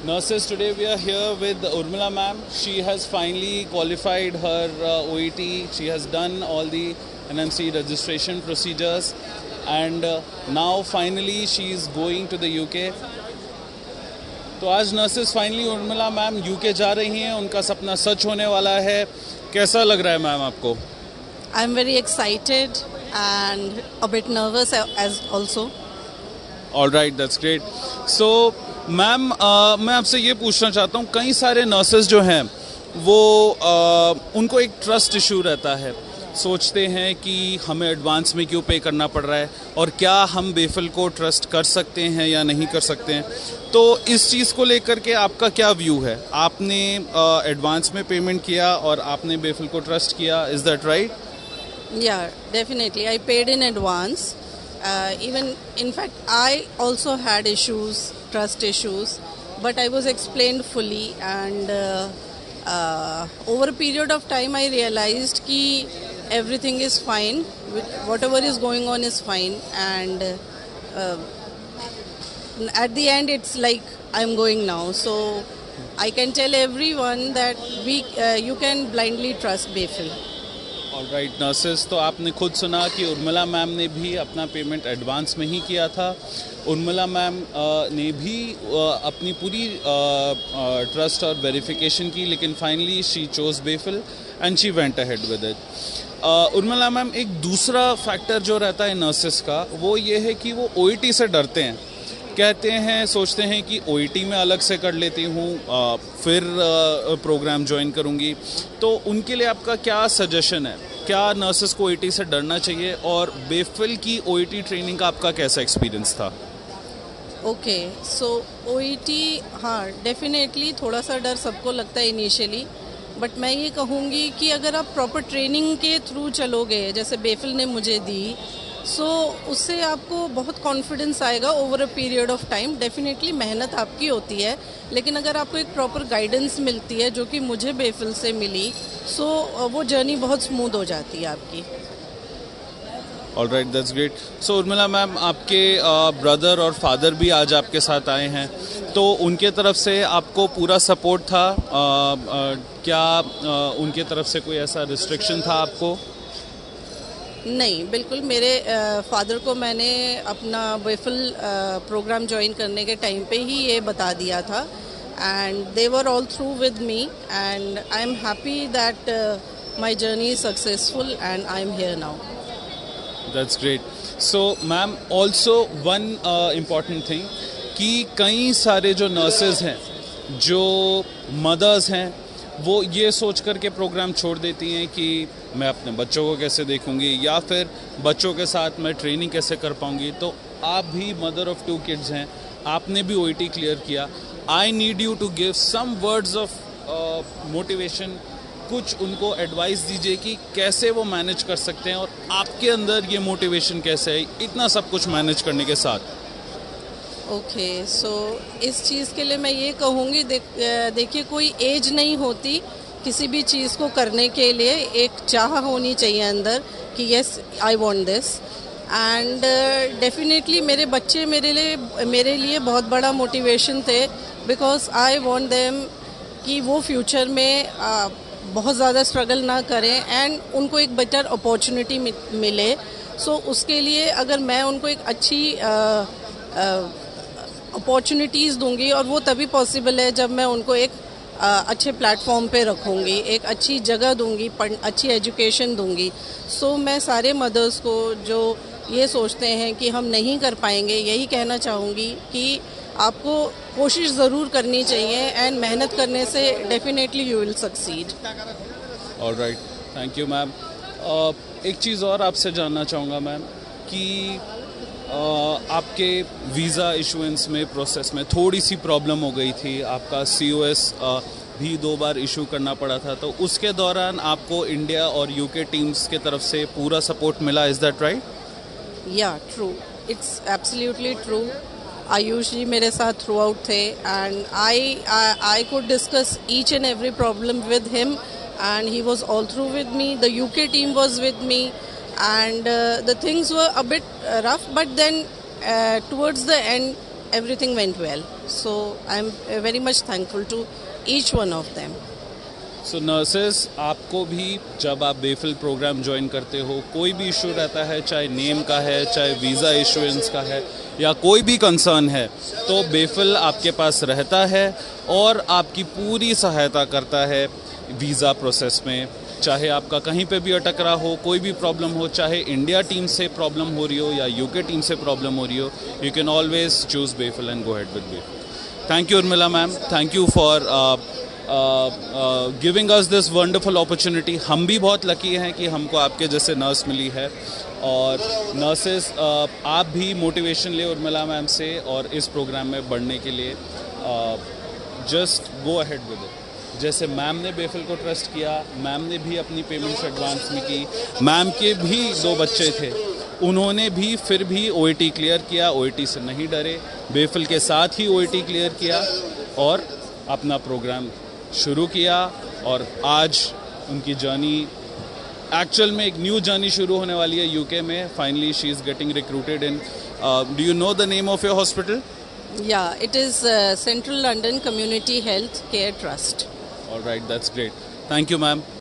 Nurses, today we are here with Urmila ma'am. She has finally qualified her OET. She has done all the NMC registration procedures, and now finally she is going to the UK. तो आज nurses finally Urmila ma'am UK जा रही हैं, उनका सपना सच होने वाला है. कैसा लग रहा है मैम आपको? I'm very excited and a bit nervous as also. All right, that's great. So ma'am मैं आपसे ये पूछना चाहता हूँ, कई सारे नर्सेस जो हैं वो उनको एक ट्रस्ट इशू रहता है. सोचते हैं कि हमें एडवांस में क्यों पे करना पड़ रहा है और क्या हम बेफिल को ट्रस्ट कर सकते हैं या नहीं कर सकते हैं. तो इस चीज़ को लेकर के आपका क्या व्यू है? आपने एडवांस में पेमेंट किया और आपने बेफिल को ट्रस्ट किया, is that right? Yeah, definitely. I paid in advance. Even in fact, I also had issues, trust issues, but I was explained fully. And over a period of time, I realized कि everything is fine. Whatever is going on is fine. And at the end, it's like I'm going now. So I can tell everyone that you can blindly trust Bayfil. Alright nurses, तो आपने खुद सुना कि Urmila ma'am ने भी अपना payment advance में ही किया था. उर्मिला मैम ने भी अपनी पूरी ट्रस्ट और वेरिफिकेशन की, लेकिन finally she chose Befil and she went ahead with it. Urmila ma'am, एक दूसरा फैक्टर जो रहता है नर्सेस का वो ये है कि वो ओईटी से डरते हैं. कहते हैं, सोचते हैं कि ओईटी में अलग से कर लेती हूँ, फिर प्रोग्राम ज्वाइन करूँगी. तो उनके लिए आपका क्या सजेशन है? क्या नर्सेस को ओईटी से डरना चाहिए, और बेफिल की ओईटी ट्रेनिंग का आपका कैसा एक्सपीरियंस था? ओके, सो ओईटी, हाँ डेफिनेटली थोड़ा सा डर सबको लगता है इनिशियली, बट मैं ये कहूँगी कि अगर आप प्रॉपर ट्रेनिंग के थ्रू चलोगे जैसे बेफिल ने मुझे दी, सो उससे आपको बहुत कॉन्फिडेंस आएगा over a period of time. Definitely मेहनत आपकी होती है, लेकिन अगर आपको एक प्रॉपर गाइडेंस मिलती है जो कि मुझे बेफिल से मिली, सो वो जर्नी बहुत स्मूथ हो जाती है आपकी. Alright, that's great. So Urmila ma'am, आपके ब्रदर और फादर भी आज आपके साथ आए हैं, तो उनके तरफ से आपको पूरा सपोर्ट था? क्या उनके तरफ से कोई ऐसा रिस्ट्रिक्शन था आपको? नहीं, बिल्कुल. मेरे फादर को मैंने अपना बेफिल प्रोग्राम ज्वाइन करने के टाइम पे ही ये बता दिया था, and they were all through with me, and I am happy that my journey is successful and I am here now. That's great. So ma'am, also one important thing कि कई सारे जो नर्सेज हैं, जो मदर्स हैं, वो ये सोच कर के प्रोग्राम छोड़ देती हैं कि मैं अपने बच्चों को कैसे देखूंगी या फिर बच्चों के साथ मैं ट्रेनिंग कैसे कर पाऊंगी. तो आप भी मदर ऑफ 2 किड्स हैं, आपने भी ओईटी क्लियर किया. I need you to give some words of motivation. कुछ उनको एडवाइस दीजिए कि कैसे वो मैनेज कर सकते हैं, और आपके अंदर ये मोटिवेशन कैसे है इतना सब कुछ मैनेज करने के साथ. ओके, सो इस चीज़ के लिए मैं ये कहूँगी, देखिए कोई एज नहीं होती किसी भी चीज़ को करने के लिए. एक चाह होनी चाहिए अंदर कि yes I want this. And definitely मेरे बच्चे मेरे लिए बहुत बड़ा मोटिवेशन थे, बिकॉज आई वांट देम कि वो फ्यूचर में बहुत ज़्यादा स्ट्रगल ना करें एंड उनको एक बेटर अपॉर्चुनिटी मिले. सो उसके लिए अगर मैं उनको एक अच्छी अपॉर्चुनिटीज़ दूंगी, और वो तभी पॉसिबल है जब मैं उनको एक अच्छे प्लेटफॉर्म पे रखूँगी, एक अच्छी जगह दूंगी, अच्छी एजुकेशन दूंगी. सो मैं सारे मदर्स को जो ये सोचते हैं कि हम नहीं कर पाएंगे, यही कहना चाहूँगी कि आपको कोशिश ज़रूर करनी चाहिए, एंड मेहनत करने से definitely you will succeed. Alright, thank you ma'am. एक चीज़ और आपसे जानना चाहूँगा मैम कि आपके वीज़ा इशुएंस में प्रोसेस में थोड़ी सी प्रॉब्लम हो गई थी. आपका COS भी 2 बार इशू करना पड़ा था, तो उसके दौरान आपको इंडिया और UK टीम्स के तरफ से पूरा सपोर्ट मिला, इज़ दैट राइट? या true, it's absolutely true. Ayush ji मेरे साथ थ्रू आउट थे, and I could discuss each and every problem with him, and he was all through with me. The UK team was with me, and the things were a bit rough, but then towards the end everything went well. So I'm very much thankful to each one of them. So nurses, आपको भी जब आप बेफिल programme join करते हो, कोई भी issue रहता है, चाहे नेम का है, चाहे वीज़ा इशुएंस का है, या कोई भी कंसर्न है, तो बेफिल आपके पास रहता है और आपकी पूरी सहायता करता है वीज़ा प्रोसेस में। चाहे आपका कहीं पे भी अटक रहा हो, कोई भी प्रॉब्लम हो, चाहे इंडिया टीम से प्रॉब्लम हो रही हो या यूके टीम से प्रॉब्लम हो रही हो, you can always choose Befil and go ahead with Befil. Thank you Urmila ma'am, thank you for giving us this wonderful opportunity. हम भी बहुत लकी हैं कि हमको आपके जैसे नर्स मिली है, और नर्सेस आप भी मोटिवेशन ले उर्मिला मैम से, और इस प्रोग्राम में बढ़ने के लिए just go ahead with it. जैसे मैम ने बेफिल को ट्रस्ट किया, मैम ने भी अपनी पेमेंट्स एडवांस में की। मैम के भी 2 बच्चे थे, उन्होंने भी फिर भी OET क्लियर किया, OET से नहीं डरे, बेफिल के साथ ही OET क्लियर किया और अपना प्रोग्राम शुरू किया। और आज उनकी जर्नी, एक्चुअल में एक न्यू जर्नी शुरू होने वाली है यूके में। Finally she is getting recruited in, do you know the name of your hospital? Yeah, it is Central London Community Health Care Trust. All right, that's great. Thank you, ma'am.